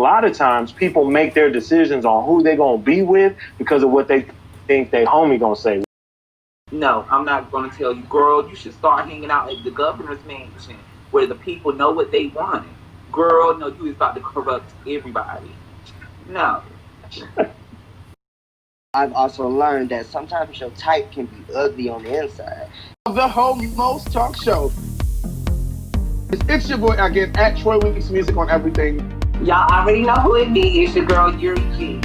lot of times people make their decisions on who they're going to be with because of what they think they homie going to say. No, I'm not going to tell you, girl, you should start hanging out at the governor's mansion where the people know what they want. Girl, no, you is about to corrupt everybody. No. I've also learned that sometimes your type can be ugly on the inside. The Homos Talk Show. It's your boy again at Troy Weeks Music on everything. Y'all already know who it be. It's your girl Yuri G.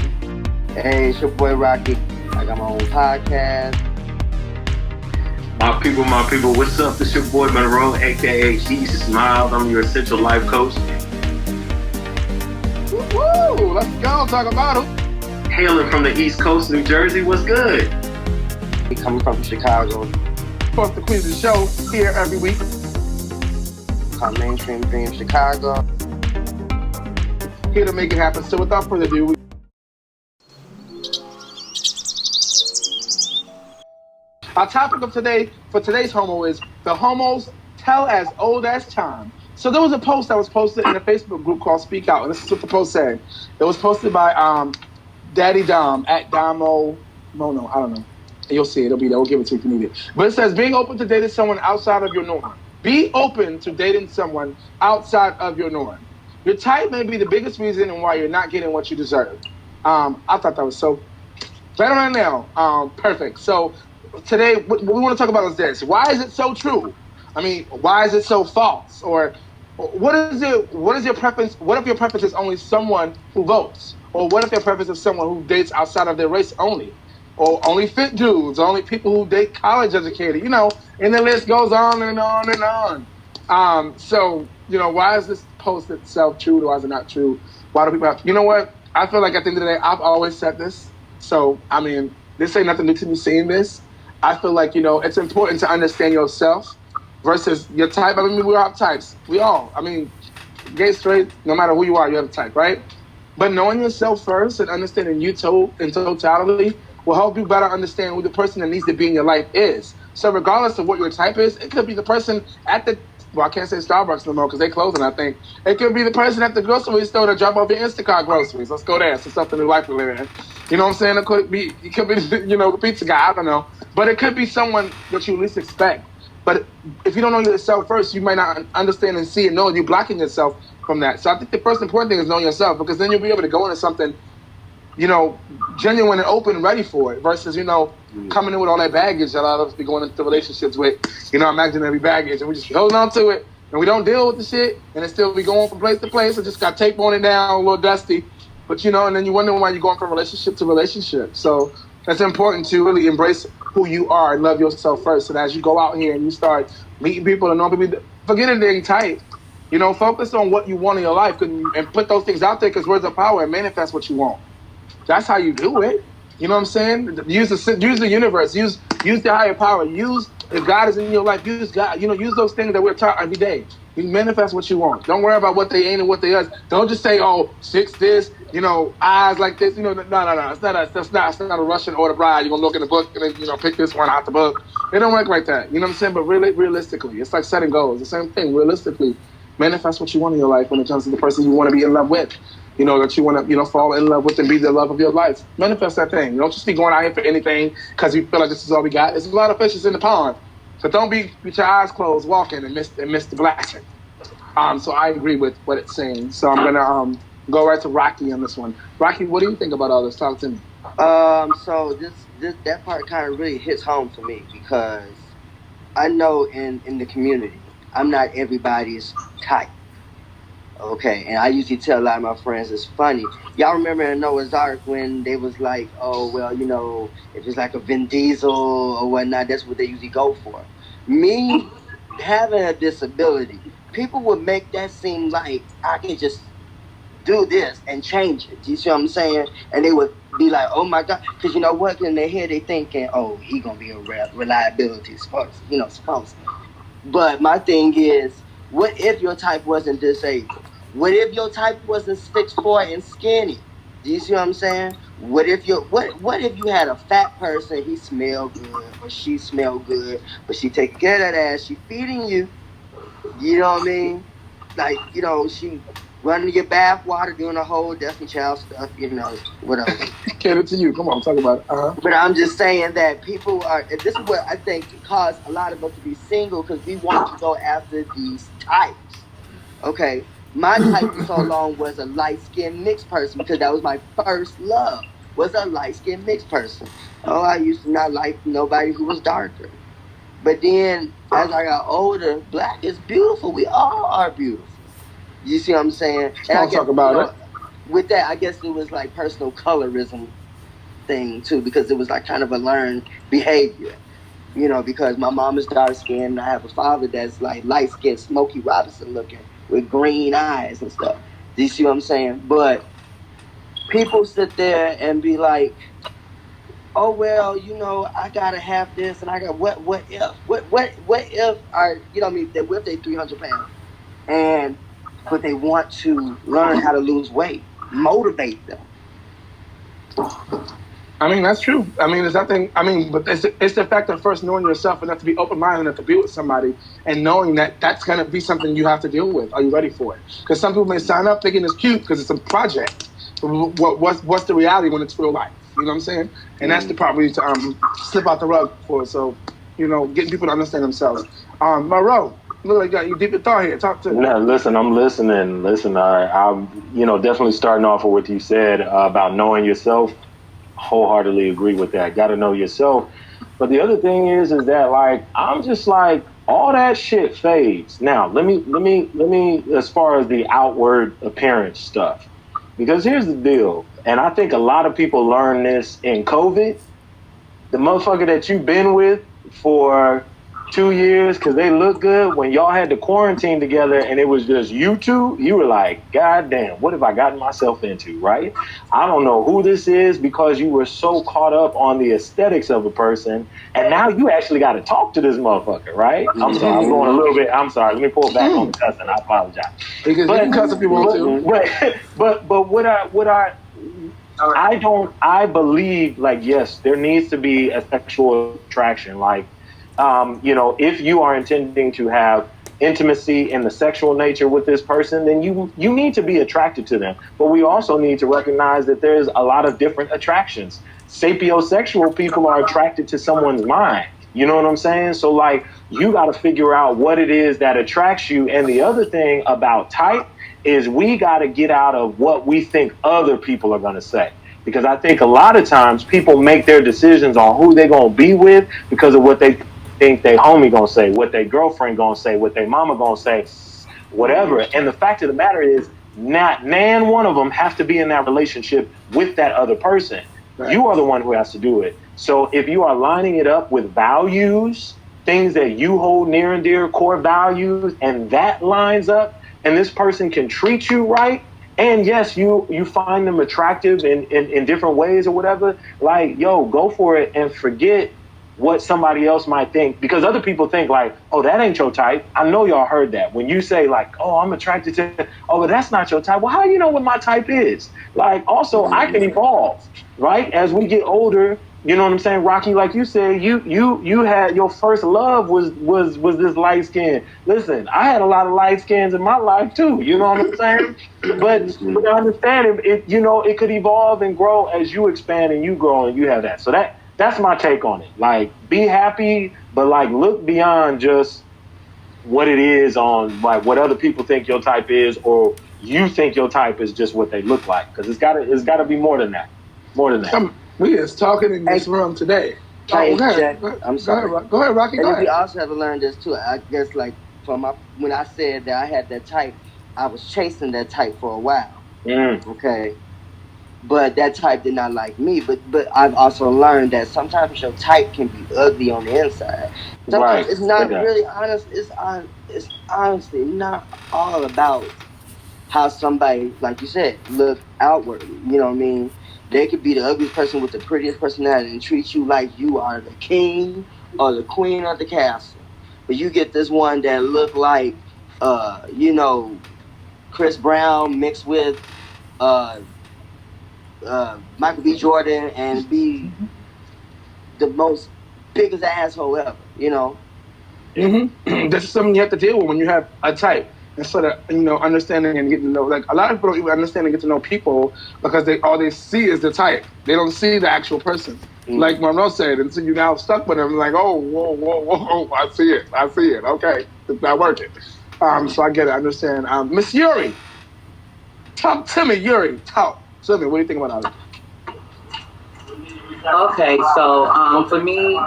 Hey, it's your boy Rocky. I got my own podcast. My people, what's up? It's your boy Monroe, aka Jesus Smiles. I'm your essential life coach. Woo! Let's go talk about him. Hailing from the East Coast, New Jersey, what's good? We coming from Chicago. Post the Queens of the Show here every week. Called Mainstream Dream Chicago. Here to make it happen. So without further ado, our topic of today, for today's homo, is the homos tell as old as time. So there was a post that was posted in a Facebook group called Speak Out, and this is what the post said. It was posted by Daddy Dom at Domo Mono. I don't know. You'll see it. It'll be there. We'll give it to you if you need it. But it says, being open to dating someone outside of your norm. Be open to dating someone outside of your norm. Your type may be the biggest reason why you're not getting what you deserve. I thought that was so better than now. Perfect. So today, what we want to talk about is this. Why is it so true? I mean, why is it so false? Or what is your preference? What if your preference is only someone who votes? Or what if your preference is someone who dates outside of their race only? Or only fit dudes, only people who date college educated, and the list goes on and on and on. So, why is this post itself true or why is it not true? Why do people have, what? I feel like at the end of the day, I've always said this. So, I mean, this ain't nothing new to me saying this. I feel like, it's important to understand yourself versus your type. I mean, we all have types. We all. I mean, gay, straight, no matter who you are, you have a type, right? But knowing yourself first and understanding you in totality will help you better understand who the person that needs to be in your life is. So regardless of what your type is, it could be the person at I can't say Starbucks no more because they're closing, I think. It could be the person at the grocery store to drop off your Instacart groceries. Let's go there. So something in life we live in. You know what I'm saying? It could be the pizza guy. I don't know. But it could be someone that you least expect. But if you don't know yourself first, you might not understand and see and know you're blocking yourself from that. So I think the first important thing is knowing yourself, because then you'll be able to go into something genuine and open and ready for it versus, coming in with all that baggage that a lot of us be going into relationships with, imaginary baggage, and we just hold on to it and we don't deal with the shit and it still be going from place to place and just got tape on it down, a little dusty. But, and then you wonder why you're going from relationship to relationship. So it's important to really embrace who you are and love yourself first. And as you go out here and you start meeting people and knowing people, forget it being tight. Focus on what you want in your life and put those things out there because words are power and manifest what you want. That's how you do it. You know what I'm saying? Use the universe. Use the higher power. Use, if God is in your life, use God. Use those things that we're taught every day. You manifest what you want. Don't worry about what they ain't and what they is. Don't just say, oh, six this, eyes like this. No. It's not a Russian order bride. You're going to look in the book and then, pick this one out the book. It don't work like that. You know what I'm saying? But really, realistically, it's like setting goals. The same thing. Realistically, manifest what you want in your life when it comes to the person you want to be in love with. That you want to, fall in love with and be the love of your life. Manifest that thing. Don't just be going out here for anything because you feel like this is all we got. There's a lot of fishes in the pond. So don't be with your eyes closed walking and miss the blessing. So I agree with what it's saying. So I'm going to go right to Rocky on this one. Rocky, what do you think about all this? Talk to me. So that part kind of really hits home for me because I know in the community, I'm not everybody's type. Okay, and I usually tell a lot of my friends, it's funny. Y'all remember in Noah's Ark when they was like, oh, well, if it's like a Vin Diesel or whatnot, that's what they usually go for. Me having a disability, people would make that seem like I can just do this and change it. Do you see what I'm saying? And they would be like, oh my God, because what? In their head they thinking, oh, he gonna be a reliability supposed. But my thing is, what if your type wasn't disabled? What if your type wasn't 6'4" and skinny? Do you see what I'm saying? What if you had a fat person, he smell good or she smell good, but she taking care of that ass, she feeding you. You know what I mean? Like, she running your bath water, doing the whole Destiny Child stuff, whatever. Cater to you. Come on, talk about it. But I'm just saying that people are. This is what I think caused a lot of us to be single because we want to go after these types. Okay, my type for so long was a light skinned mixed person because that was my first love. Was a light skinned mixed person. Oh, I used to not like nobody who was darker. But then as I got older, black is beautiful. We all are beautiful. You see what I'm saying? And I guess, talk about it. With that, I guess it was like personal colorism thing too, because it was like kind of a learned behavior. Because my mom is dark skinned and I have a father that's like light skinned, Smokey Robinson looking with green eyes and stuff. Do you see what I'm saying? But people sit there and be like, oh well, I gotta have this and I got what if? What if are what if they 300 pounds but they want to learn how to lose weight. Motivate them. I mean, that's true. I mean, there's nothing. I mean, but it's the fact of first knowing yourself enough to be open-minded enough to be with somebody and knowing that that's going to be something you have to deal with. Are you ready for it? Because some people may sign up thinking it's cute because it's a project. But what's the reality when it's real life? You know what I'm saying? And that's the part we need to slip out the rug for. So, getting people to understand themselves. Monroe, look like you deep in thought here. Talk to me. No, listen, I'm listening. Listen, I'm definitely starting off with what you said about knowing yourself. Wholeheartedly agree with that. Got to know yourself. But the other thing is that like I'm just like all that shit fades. Now let me as far as the outward appearance stuff, because here's the deal, and I think a lot of people learn this in COVID. The motherfucker that you've been with for 2 years because they look good, when y'all had to quarantine together and it was just you two, you were like, God damn, what have I gotten myself into, right? I don't know who this is, because you were so caught up on the aesthetics of a person, and now you actually got to talk to this motherfucker, right? I'm sorry, I'm going a little bit, I'm sorry, let me pull back on the cussing, I apologize. Because you can cuss if you want to. But I believe, like, yes, there needs to be a sexual attraction, like, if you are intending to have intimacy in the sexual nature with this person, then you need to be attracted to them. But we also need to recognize that there's a lot of different attractions. Sapiosexual people are attracted to someone's mind. You know what I'm saying? So like, you got to figure out what it is that attracts you. And the other thing about type is we got to get out of what we think other people are going to say. Because I think a lot of times people make their decisions on who they're going to be with because of what they think they homie gonna say, what their girlfriend gonna say, what their mama gonna say, whatever. And the fact of the matter is, not one of them have to be in that relationship with that other person. Right. You are the one who has to do it. So if you are lining it up with values, things that you hold near and dear, core values, and that lines up, and this person can treat you right, and yes, you find them attractive in different ways or whatever, like, yo, go for it and forget what somebody else might think, because other people think like, oh, that ain't your type. I know y'all heard that. When you say like, oh, I'm attracted to, oh, but that's not your type. Well, how do you know what my type is? Like, also, I can evolve, right? As we get older, you know what I'm saying? Rocky, like you said, you had your first love was this light skin. Listen, I had a lot of light skins in my life too. You know what I'm saying? But I understand it could evolve and grow as you expand and you grow and you have that. So that's my take on it. Like, be happy, but like look beyond just what it is on like what other people think your type is, or you think your type is just what they look like. Because it's gotta be more than that. More than that. We is talking in this room today. I'm sorry. Go ahead, Rocky. And we also have to learn this too. I guess like when I said that I had that type, I was chasing that type for a while. Okay. But that type did not like me. But I've also learned that sometimes your type can be ugly on the inside. Sometimes it's not really honest. It's honestly not all about how somebody, like you said, look outwardly. You know what I mean? They could be the ugliest person with the prettiest personality and treat you like you are the king or the queen of the castle. But you get this one that look like, Chris Brown mixed with Michael B. Jordan and be the most biggest asshole ever, This is something you have to deal with when you have a type. instead of understanding and getting to know. Like a lot of people don't even understand and get to know people because all they see is the type. They don't see the actual person. Like Monroe said, and so you now stuck with them. Like, oh, whoa, I see it. Okay, it's not working. So I get it. I understand. Miss Yuri, talk to me, Yuri. Talk to me. What do you think about all Okay, so for me,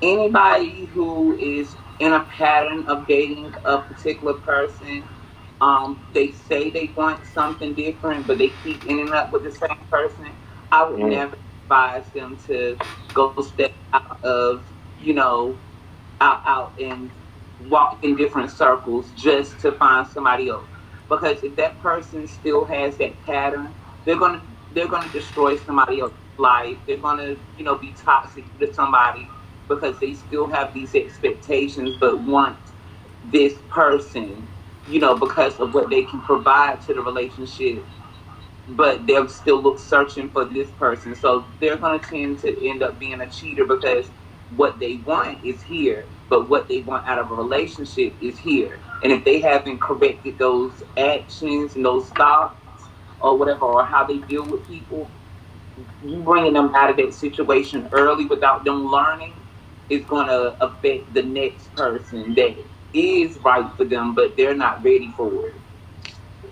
anybody who is in a pattern of dating a particular person, they say they want something different, but they keep ending up with the same person. I would never advise them to go step out of, out and walk in different circles just to find somebody else. Because if that person still has that pattern, they're gonna they're gonna destroy somebody else's life. They're gonna, be toxic to somebody because they still have these expectations but want this person, because of what they can provide to the relationship, but they'll still look searching for this person. So they're going to tend to end up being a cheater because what they want is here, but what they want out of a relationship is here. And if they haven't corrected those actions and those thoughts or whatever, or how they deal with people, you bringing them out of that situation early without them learning is going to affect the next person that is right for them, but they're not ready for it.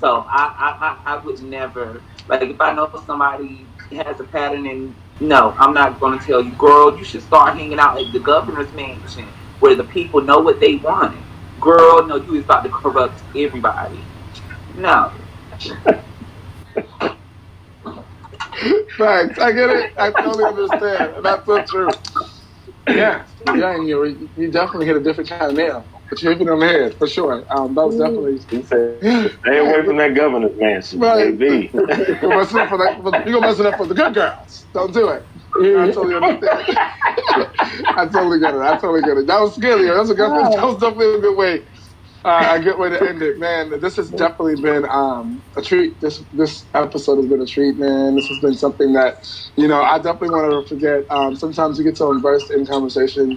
So I would never, like, if I know somebody has a pattern, and no, I'm not going to tell you, girl, you should start hanging out at the governor's mansion where the people know what they want. Girl, no, you is about to corrupt everybody. No. Facts. I get it. I totally understand. And that's so true. Yeah, and you definitely hit a different kind of nail. But you hit it on the head for sure. That was definitely. He said, "Stay away from that governor's mansion, right. baby." You're gonna mess it up for the good girls. Don't do it. I totally understand. I totally get it. That was scary. That was definitely a good way. A good way to end it, man. This has definitely been a treat. This episode has been a treat, man. This has been something that, I definitely want to forget. Sometimes you get so immersed in conversation,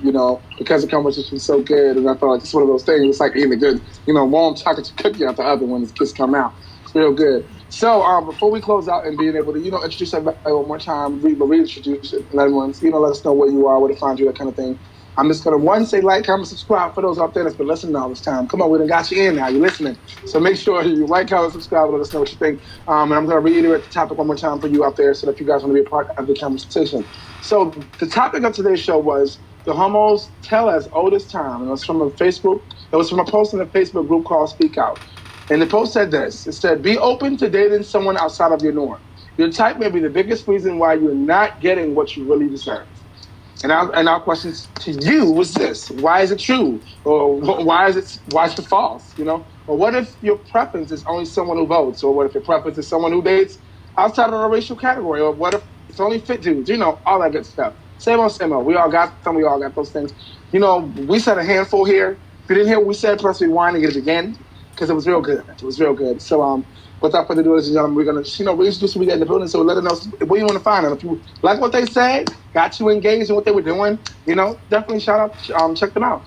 because the conversation is so good, and I feel like it's one of those things. It's like eating a good, warm chocolate cookie out the oven when the kids come out. It's real good. So before we close out and being able to, introduce everybody one more time, reintroduce it, and everyone, let us know where you are, where to find you, that kind of thing. I'm just going to, say like, comment, subscribe for those out there that's been listening all this time. Come on, we done got you in now. You're listening. So make sure you like, comment, subscribe, let us know what you think. And I'm going to reiterate the topic one more time for you out there so that you guys want to be a part of the conversation. So the topic of today's show was the homos tell as old as time. And it was from a post in a Facebook group called Speak Out. And the post said this. It said, be open to dating someone outside of your norm. Your type may be the biggest reason why you're not getting what you really deserve. And our question to you was this: why is it true, or why is it false? Or what if your preference is only someone who votes, or what if your preference is someone who dates outside of a racial category, or what if it's only fit dudes? All that good stuff. Same old. We all got some. We all got those things. We said a handful here. If you didn't hear what we said, press rewind and get it again because it was real good. So without further ado, ladies and gentlemen, we're going to, reintroduce who we got in the building. So let us know where you want to find them. If you like what they said, got you engaged in what they were doing, definitely shout out, check them out.